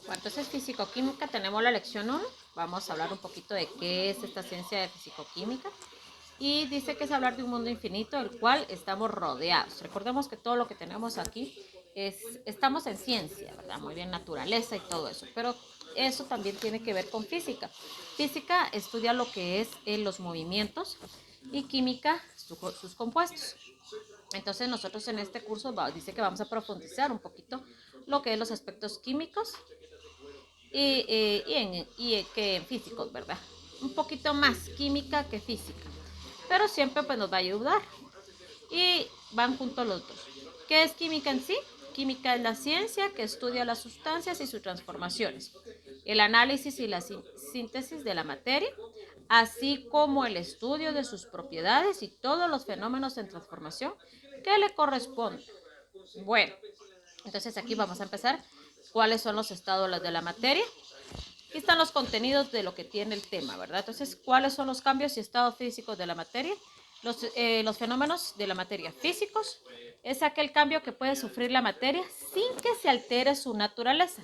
Bueno, entonces fisicoquímica tenemos la lección 1. Vamos a hablar un poquito de qué es esta ciencia de fisicoquímica. Y dice que es hablar de un mundo infinito del cual estamos rodeados. Recordemos que todo lo que tenemos aquí estamos en ciencia, ¿verdad? Muy bien, naturaleza y todo eso. Pero eso también tiene que ver con física. Física estudia lo que es los movimientos y química sus compuestos. Entonces nosotros en este curso dice que vamos a profundizar un poquito lo que es los aspectos químicos que en físicos, ¿verdad? Un poquito más química que física, pero siempre pues nos va a ayudar y van juntos los dos. ¿Qué es química en sí? Química es la ciencia que estudia las sustancias y sus transformaciones, el análisis y la síntesis de la materia, así como el estudio de sus propiedades y todos los fenómenos en transformación que le corresponden. Bueno, entonces aquí vamos a empezar. ¿Cuáles son los estados de la materia? Aquí están los contenidos de lo que tiene el tema, ¿verdad? Entonces, ¿cuáles son los cambios y estados físicos de la materia? Los fenómenos de la materia físicos es aquel cambio que puede sufrir la materia sin que se altere su naturaleza.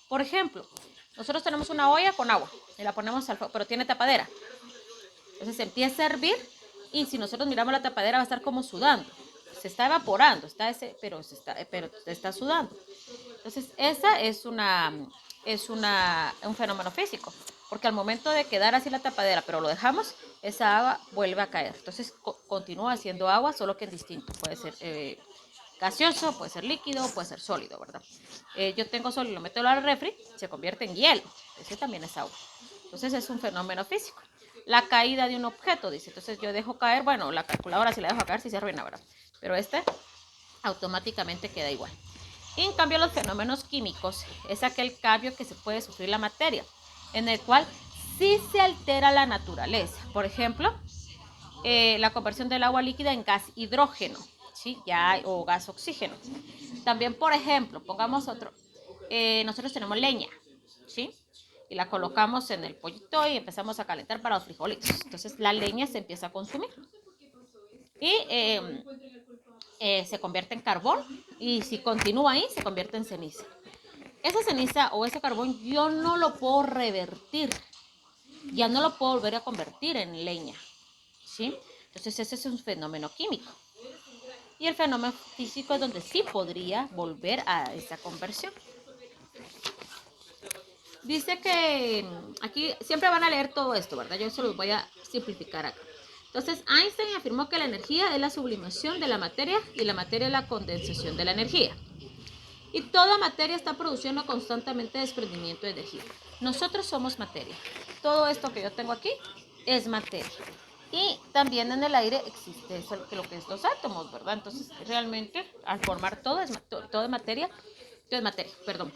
Por ejemplo, nosotros tenemos una olla con agua y la ponemos al fuego, pero tiene tapadera. Entonces empieza a hervir y si nosotros miramos la tapadera va a estar como sudando. Se está evaporando, pero está sudando. Entonces, esa es un fenómeno físico, porque al momento de quedar así la tapadera, pero lo dejamos, esa agua vuelve a caer. Entonces, continúa siendo agua, solo que es distinto. Puede ser gaseoso, puede ser líquido, puede ser sólido, ¿verdad? Yo tengo sólido, lo meto al refri, se convierte en hielo. Ese también es agua. Entonces, es un fenómeno físico. La caída de un objeto, dice. Entonces, yo dejo caer, bueno, la calculadora si la dejo caer, si se arruina, ¿verdad? Pero este automáticamente queda igual. En cambio, los fenómenos químicos es aquel cambio que se puede sufrir la materia, en el cual sí se altera la naturaleza. Por ejemplo, la conversión del agua líquida en gas hidrógeno, ¿sí? O gas oxígeno. También, por ejemplo, pongamos otro, nosotros tenemos leña, ¿sí? Y la colocamos en el pollito y empezamos a calentar para los frijolitos. Entonces la leña se empieza a consumir. Y se convierte en carbón y si continúa ahí se convierte en ceniza. Esa ceniza o ese carbón yo no lo puedo revertir, ya no lo puedo volver a convertir en leña, ¿sí? Entonces ese es un fenómeno químico. Y el fenómeno físico es donde sí podría volver a esa conversión. Dice que aquí siempre van a leer todo esto, ¿verdad? Yo se los voy a simplificar acá. Entonces, Einstein afirmó que la energía es la sublimación de la materia y la materia es la condensación de la energía. Y toda materia está produciendo constantemente desprendimiento de energía. Nosotros somos materia. Todo esto que yo tengo aquí es materia. Y también en el aire existe eso, lo que es los átomos, ¿verdad? Entonces, realmente, al formar todo es materia, todo es materia, perdón.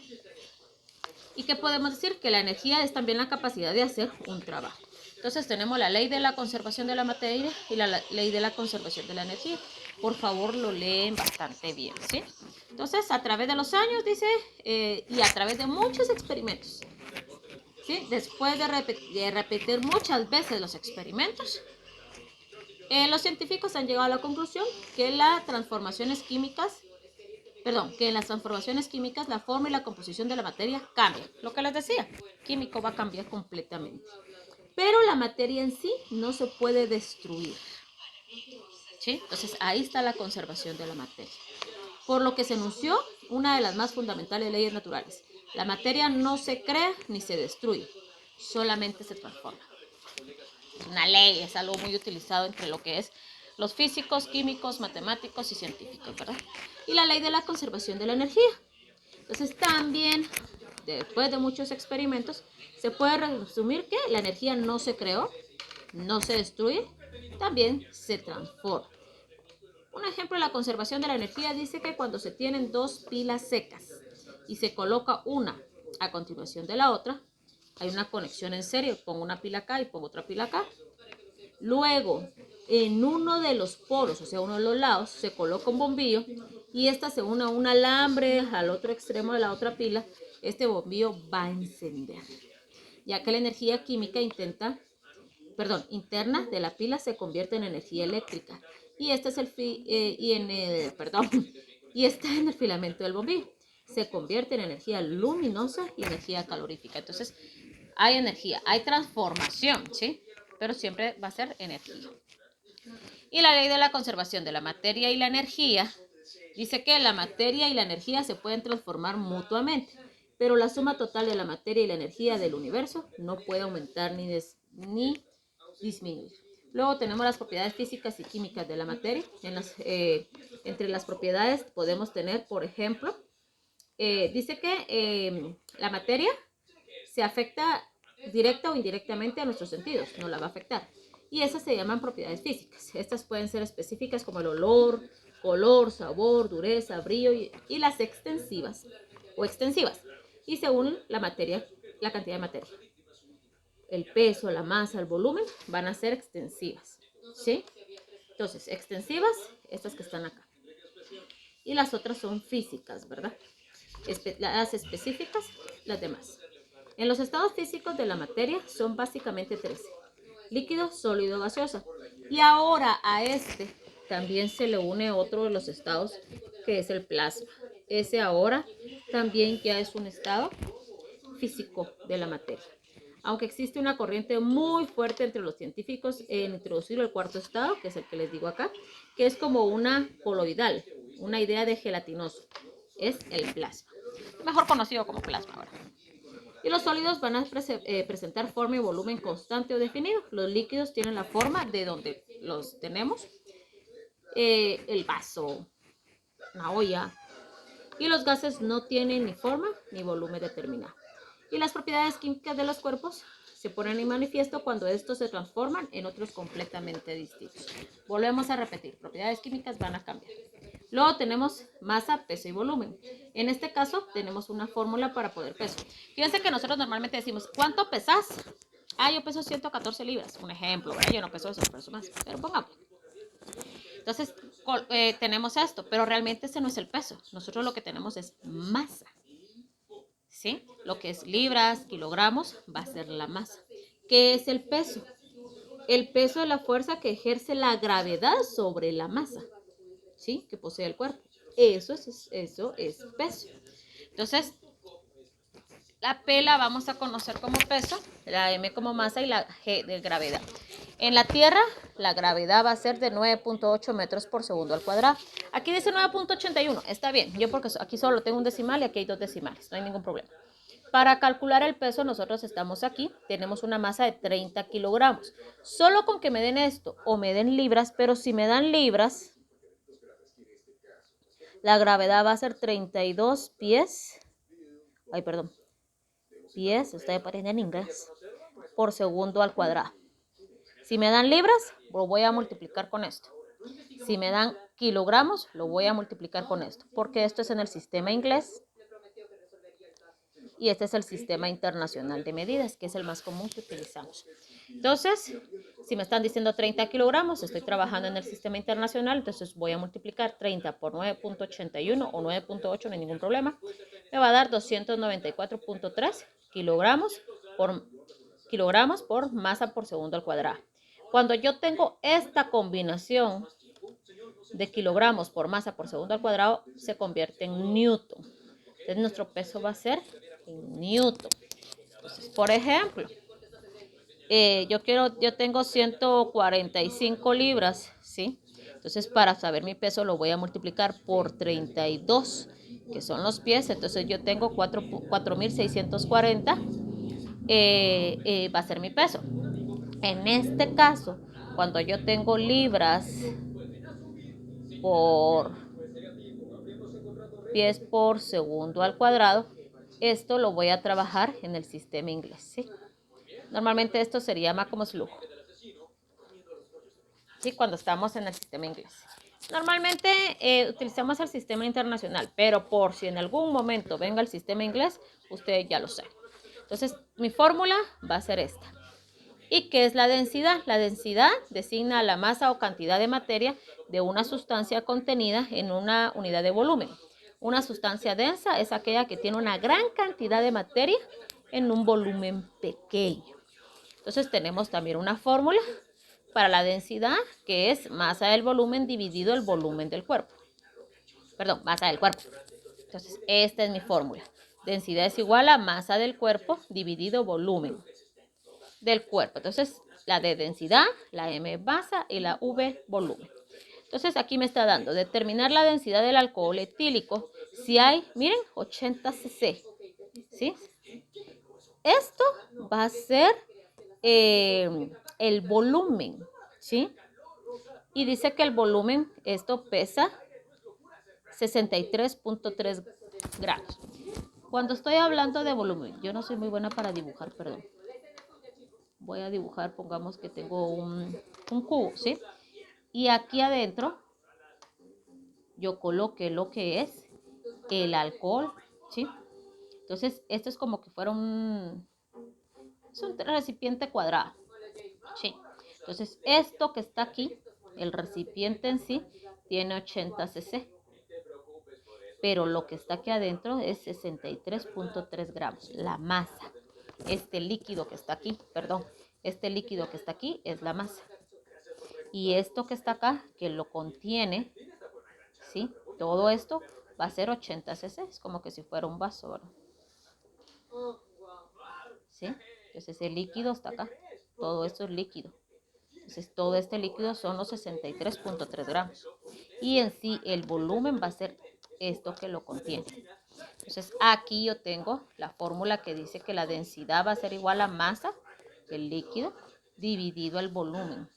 ¿Y qué podemos decir? Que la energía es también la capacidad de hacer un trabajo. Entonces tenemos la ley de la conservación de la materia y la ley de la conservación de la energía. Por favor, lo leen bastante bien, ¿sí? Entonces, a través de los años, dice, y a través de muchos experimentos, ¿sí? Después de repetir muchas veces los experimentos, los científicos han llegado a la conclusión que que en las transformaciones químicas la forma y la composición de la materia cambia. Lo que les decía, químico va a cambiar completamente. Pero la materia en sí no se puede destruir, ¿sí? Entonces ahí está la conservación de la materia. Por lo que se enunció una de las más fundamentales leyes naturales. La materia no se crea ni se destruye, solamente se transforma. Es una ley, es algo muy utilizado entre lo que es los físicos, químicos, matemáticos y científicos, ¿verdad? Y la ley de la conservación de la energía. Entonces también, después de muchos experimentos, se puede resumir que la energía no se creó, no se destruye, también se transforma. Un ejemplo de la conservación de la energía dice que cuando se tienen dos pilas secas y se coloca una a continuación de la otra, hay una conexión en serie, pongo una pila acá y pongo otra pila acá. Luego, en uno de los polos, o sea, uno de los lados, se coloca un bombillo y esta se une a un alambre al otro extremo de la otra pila. Este bombillo va a encender, ya que la energía química interna de la pila se convierte en energía eléctrica y este es y está en el filamento del bombillo. se convierte en energía luminosa y energía calorífica. Entonces, hay energía, hay transformación, ¿sí? Pero siempre va a ser energía. Y la ley de la conservación de la materia y la energía dice que la materia y la energía se pueden transformar mutuamente, pero la suma total de la materia y la energía del universo no puede aumentar ni disminuir. Luego tenemos las propiedades físicas y químicas de la materia. Entre las propiedades podemos tener, por ejemplo, dice que la materia se afecta directa o indirectamente a nuestros sentidos, no la va a afectar. Y esas se llaman propiedades físicas. Estas pueden ser específicas como el olor, color, sabor, dureza, brillo y las extensivas o extensivas. Y según la materia, la cantidad de materia. El peso, la masa, el volumen van a ser extensivas, ¿sí? Entonces, extensivas, estas que están acá. Y las otras son físicas, ¿verdad? Las específicas, las demás. En los estados físicos de la materia son básicamente 13. Líquido, sólido, gaseosa. Y ahora a este también se le une otro de los estados que es el plasma. Ese ahora también ya es un estado físico de la materia. Aunque existe una corriente muy fuerte entre los científicos en introducir el cuarto estado, que es el que les digo acá, que es como una coloidal, una idea de gelatinoso. Es el plasma. Mejor conocido como plasma ahora. Y los sólidos van a presentar forma y volumen constante o definido. Los líquidos tienen la forma de donde los tenemos. El vaso, una olla. Y los gases no tienen ni forma ni volumen determinado. Y las propiedades químicas de los cuerpos se ponen en manifiesto cuando estos se transforman en otros completamente distintos. Volvemos a repetir, propiedades químicas van a cambiar. Luego tenemos masa, peso y volumen. En este caso tenemos una fórmula para poder peso. Fíjense que nosotros normalmente decimos, ¿cuánto pesas? Yo peso 114 libras. Un ejemplo, ¿verdad? Yo no peso eso, peso más, pero pongamos. Entonces tenemos esto, pero realmente ese no es el peso. Nosotros lo que tenemos es masa. ¿Sí? Lo que es libras, kilogramos, va a ser la masa. ¿Qué es el peso? El peso es la fuerza que ejerce la gravedad sobre la masa, ¿sí? Que posee el cuerpo. Eso es peso. Entonces, la P la vamos a conocer como peso, la M como masa y la G de gravedad. En la Tierra, la gravedad va a ser de 9.8 metros por segundo al cuadrado. Aquí dice 9.81, está bien. Yo porque aquí solo tengo un decimal y aquí hay 2 decimales, no hay ningún problema. Para calcular el peso, nosotros estamos aquí, tenemos una masa de 30 kilogramos. Solo con que me den esto o me den libras, pero si me dan libras, la gravedad va a ser 32 pies. Pies, estoy aprendiendo en inglés, por segundo al cuadrado. Si me dan libras, lo voy a multiplicar con esto. Si me dan kilogramos, lo voy a multiplicar con esto, porque esto es en el sistema inglés y este es el sistema internacional de medidas, que es el más común que utilizamos. Entonces, si me están diciendo 30 kilogramos, estoy trabajando en el sistema internacional, entonces voy a multiplicar 30 por 9.81 o 9.8, no hay ningún problema. Me va a dar 294.3 kilogramos por masa por segundo al cuadrado. Cuando yo tengo esta combinación de kilogramos por masa por segundo al cuadrado, se convierte en newton. Entonces, nuestro peso va a ser en newton. Entonces, por ejemplo, yo tengo 145 libras, ¿sí? Entonces, para saber mi peso, lo voy a multiplicar por 32, que son los pies. Entonces, yo tengo 4.640, va a ser mi peso. En este caso, cuando yo tengo libras por pies por segundo al cuadrado, esto lo voy a trabajar en el sistema inglés, ¿sí? Normalmente esto se llama como flujo, ¿sí? Cuando estamos en el sistema inglés. Normalmente utilizamos el sistema internacional, pero por si en algún momento venga el sistema inglés, usted ya lo sabe. Entonces, mi fórmula va a ser esta. ¿Y qué es la densidad? La densidad designa la masa o cantidad de materia de una sustancia contenida en una unidad de volumen. Una sustancia densa es aquella que tiene una gran cantidad de materia en un volumen pequeño. Entonces tenemos también una fórmula para la densidad, que es masa del volumen dividido el volumen del cuerpo. Perdón, masa del cuerpo. Entonces, esta es mi fórmula. Densidad es igual a masa del cuerpo dividido volumen del cuerpo. Entonces, la D densidad, la M masa y la V volumen. Entonces, aquí me está dando determinar la densidad del alcohol etílico si hay, miren, 80 cc. ¿Sí? Esto va a ser el volumen, ¿sí? Y dice que el volumen, esto pesa 63.3 gramos. Cuando estoy hablando de volumen, yo no soy muy buena para dibujar, perdón. Voy a dibujar, pongamos que tengo un cubo, ¿sí? Y aquí adentro yo coloqué lo que es el alcohol, ¿sí? Entonces, esto es como que fuera es un recipiente cuadrado, ¿sí? Entonces, esto que está aquí, el recipiente en sí, tiene 80 cc. Pero lo que está aquí adentro es 63.3 gramos, la masa. Este líquido que está aquí, perdón, este líquido que está aquí es la masa. Y esto que está acá, que lo contiene, ¿sí? Todo esto va a ser 80 cc, es como que si fuera un vaso, ¿verdad? ¿Sí? Entonces el líquido está acá, todo esto es líquido. Entonces todo este líquido son los 63.3 gramos. Y en sí el volumen va a ser esto que lo contiene. Entonces aquí yo tengo la fórmula que dice que la densidad va a ser igual a masa del líquido dividido el volumen.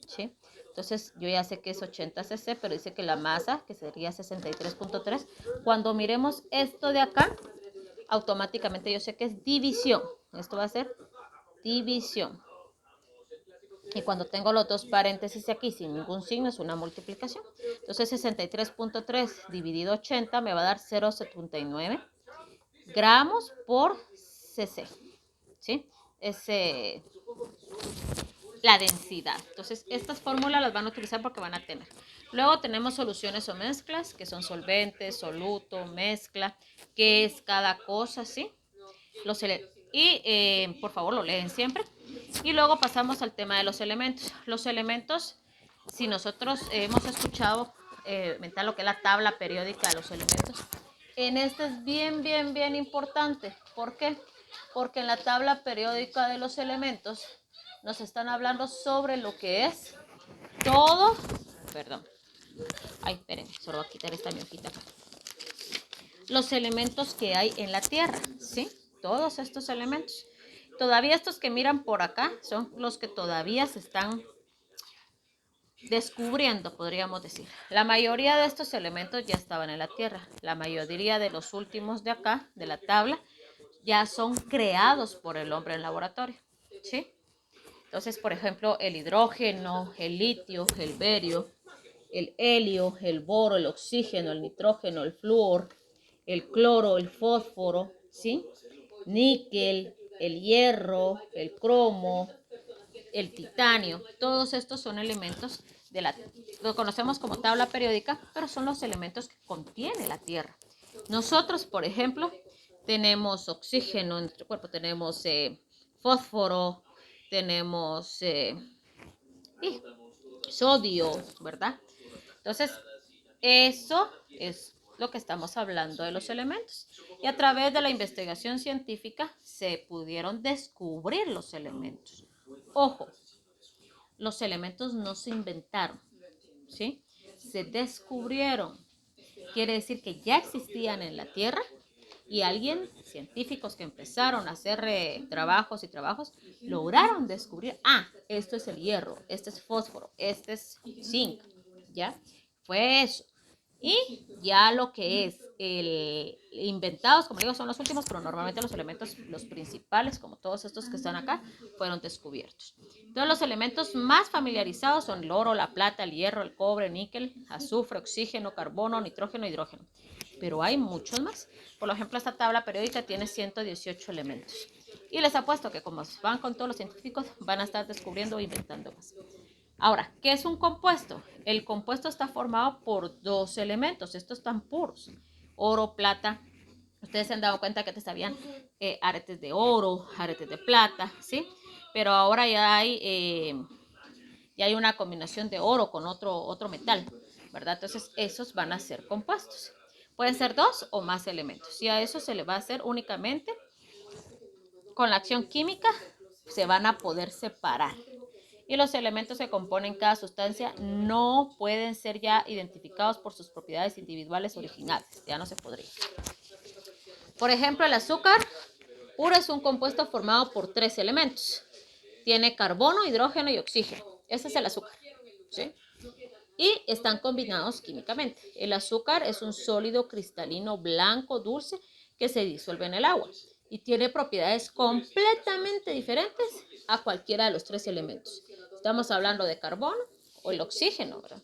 ¿Sí? Entonces yo ya sé que es 80 cc, pero dice que la masa, que sería 63.3. Cuando miremos esto de acá, automáticamente yo sé que es división. Esto va a ser división. Y cuando tengo los dos paréntesis aquí sin ningún signo es una multiplicación. Entonces 63.3 dividido 80 me va a dar 0,79 gramos por cc. ¿Sí? Es la densidad. Entonces estas fórmulas las van a utilizar porque van a tener. Luego tenemos soluciones o mezclas, que son solventes, soluto, mezcla, qué es cada cosa, ¿sí? Por favor lo leen siempre. Y luego pasamos al tema de los elementos. Los elementos, si nosotros hemos escuchado lo que es la tabla periódica de los elementos, en este es bien importante. ¿Por qué? Porque en la tabla periódica de los elementos nos están hablando sobre lo que es todo, perdón, ay, espérenme, solo voy a quitar esta mi hojita acá. Los elementos que hay en la Tierra, ¿sí? Todos estos elementos. Todavía estos que miran por acá son los que todavía se están descubriendo, podríamos decir. La mayoría de estos elementos ya estaban en la Tierra. La mayoría de los últimos de acá, de la tabla, ya son creados por el hombre en laboratorio, ¿sí? Entonces, por ejemplo, el hidrógeno, el litio, el berio, el helio, el boro, el oxígeno, el nitrógeno, el flúor, el cloro, el fósforo, ¿sí? Níquel, el hierro, el cromo, el titanio. Todos estos son elementos lo conocemos como tabla periódica, pero son los elementos que contiene la Tierra. Nosotros, por ejemplo, tenemos oxígeno en nuestro cuerpo, tenemos fósforo, tenemos sodio, ¿verdad? Entonces, eso es lo que estamos hablando de los elementos. Y a través de la investigación científica se pudieron descubrir los elementos. Ojo, los elementos no se inventaron, ¿sí? Se descubrieron. Quiere decir que ya existían en la Tierra y científicos que empezaron a hacer trabajos, lograron descubrir, esto es el hierro, este es fósforo, este es zinc, ¿ya? Fue eso. Y ya lo que es inventados, como digo, son los últimos, pero normalmente los elementos, los principales, como todos estos que están acá, fueron descubiertos. Entonces los elementos más familiarizados son el oro, la plata, el hierro, el cobre, níquel, azufre, oxígeno, carbono, nitrógeno, hidrógeno. Pero hay muchos más. Por ejemplo, esta tabla periódica tiene 118 elementos. Y les apuesto que como van con todos los científicos, van a estar descubriendo e inventando más. Ahora, ¿qué es un compuesto? El compuesto está formado por dos elementos. Estos están puros. Oro, plata. Ustedes se han dado cuenta que antes habían aretes de oro, aretes de plata, ¿sí? Pero ahora ya hay una combinación de oro con otro metal, ¿verdad? Entonces, esos van a ser compuestos. Pueden ser 2 o más elementos. Y a eso se le va a hacer únicamente con la acción química, se van a poder separar. Y los elementos que componen cada sustancia no pueden ser ya identificados por sus propiedades individuales originales. Ya no se podría. Por ejemplo, el azúcar puro es un compuesto formado por 3 elementos. Tiene carbono, hidrógeno y oxígeno. Ese es el azúcar, ¿sí? Y están combinados químicamente. El azúcar es un sólido cristalino blanco dulce que se disuelve en el agua y tiene propiedades completamente diferentes a cualquiera de los 3 elementos. Estamos hablando de carbono o el oxígeno, ¿verdad?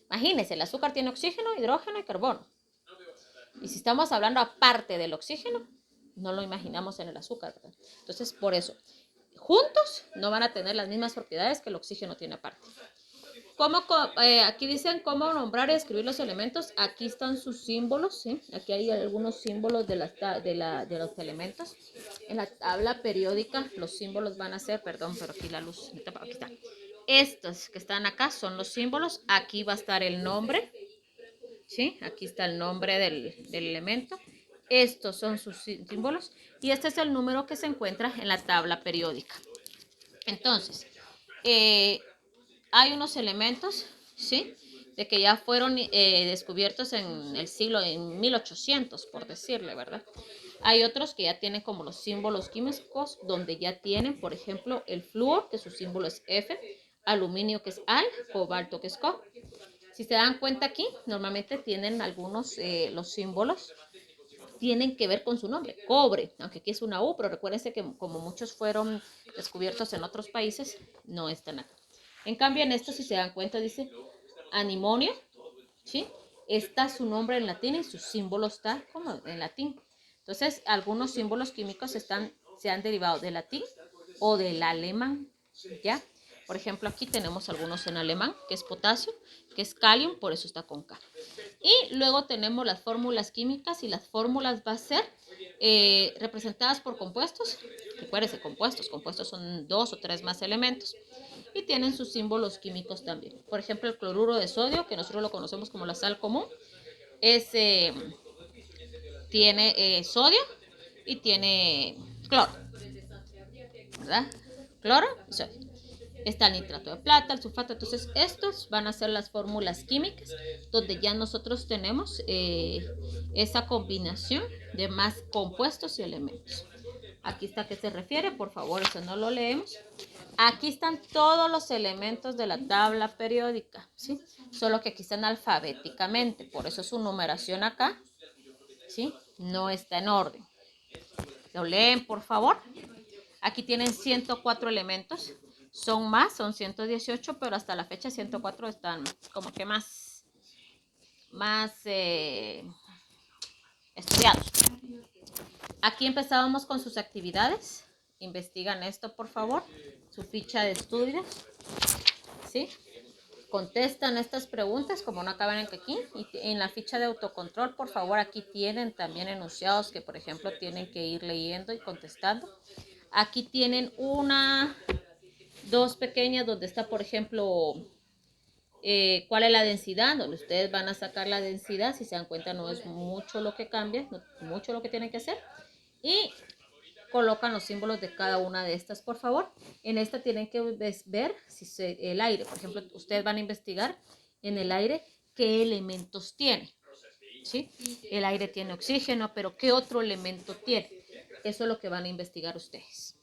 Imagínense, el azúcar tiene oxígeno, hidrógeno y carbono. Y si estamos hablando aparte del oxígeno, no lo imaginamos en el azúcar, ¿verdad? Entonces, por eso, juntos no van a tener las mismas propiedades que el oxígeno tiene aparte. Aquí dicen cómo nombrar y escribir los elementos. Aquí están sus símbolos, ¿sí? Aquí hay algunos símbolos de los elementos. En la tabla periódica los símbolos van a ser, perdón, pero aquí la luz, aquí está. Estos que están acá son los símbolos. Aquí va a estar el nombre, ¿sí? Aquí está el nombre del elemento. Estos son sus símbolos y este es el número que se encuentra en la tabla periódica. Entonces, hay unos elementos, ¿sí? De que ya fueron descubiertos en el siglo, en 1800, por decirle, ¿verdad? Hay otros que ya tienen como los símbolos químicos, donde ya tienen, por ejemplo, el flúor, que su símbolo es F, aluminio, que es Al, cobalto, que es Co. Si se dan cuenta aquí, normalmente tienen algunos, los símbolos tienen que ver con su nombre, cobre, aunque aquí es una U, pero recuérdense que como muchos fueron descubiertos en otros países, no están acá. En cambio, en esto, si se dan cuenta, dice animonio, ¿sí? Está su nombre en latín y su símbolo está como en latín. Entonces, algunos símbolos químicos se han derivado del latín o del alemán, ¿ya? Por ejemplo, aquí tenemos algunos en alemán, que es potasio, que es calium, por eso está con K. Y luego tenemos las fórmulas químicas y las fórmulas va a ser representadas por compuestos. Recuérdense, compuestos son 2 o 3 más elementos y tienen sus símbolos químicos también. Por ejemplo, el cloruro de sodio, que nosotros lo conocemos como la sal común, tiene sodio y tiene cloro, ¿verdad? Cloro y sodio. Está el nitrato de plata, el sulfato. Entonces, estos van a ser las fórmulas químicas donde ya nosotros tenemos esa combinación de más compuestos y elementos. Aquí está a qué se refiere, por favor, eso no lo leemos. Aquí están todos los elementos de la tabla periódica, ¿sí? Solo que aquí están alfabéticamente, por eso su numeración acá, ¿sí? No está en orden. ¿Lo leen, por favor? Aquí tienen 104 elementos. Son más, son 118, pero hasta la fecha 104 están como que más estudiados. Aquí empezábamos con sus actividades. Investigan esto, por favor. Su ficha de estudios. ¿Sí? Contestan estas preguntas como no acaban aquí. Y en la ficha de autocontrol, por favor, aquí tienen también enunciados que, por ejemplo, tienen que ir leyendo y contestando. Aquí tienen dos pequeñas donde está, por ejemplo, cuál es la densidad, donde ustedes van a sacar la densidad. Si se dan cuenta, no es mucho lo que cambia, no es mucho lo que tienen que hacer. Y colocan los símbolos de cada una de estas, por favor. En esta tienen que ver si el aire, por ejemplo, ustedes van a investigar en el aire qué elementos tiene. ¿Sí? El aire tiene oxígeno, pero ¿qué otro elemento tiene? Eso es lo que van a investigar ustedes.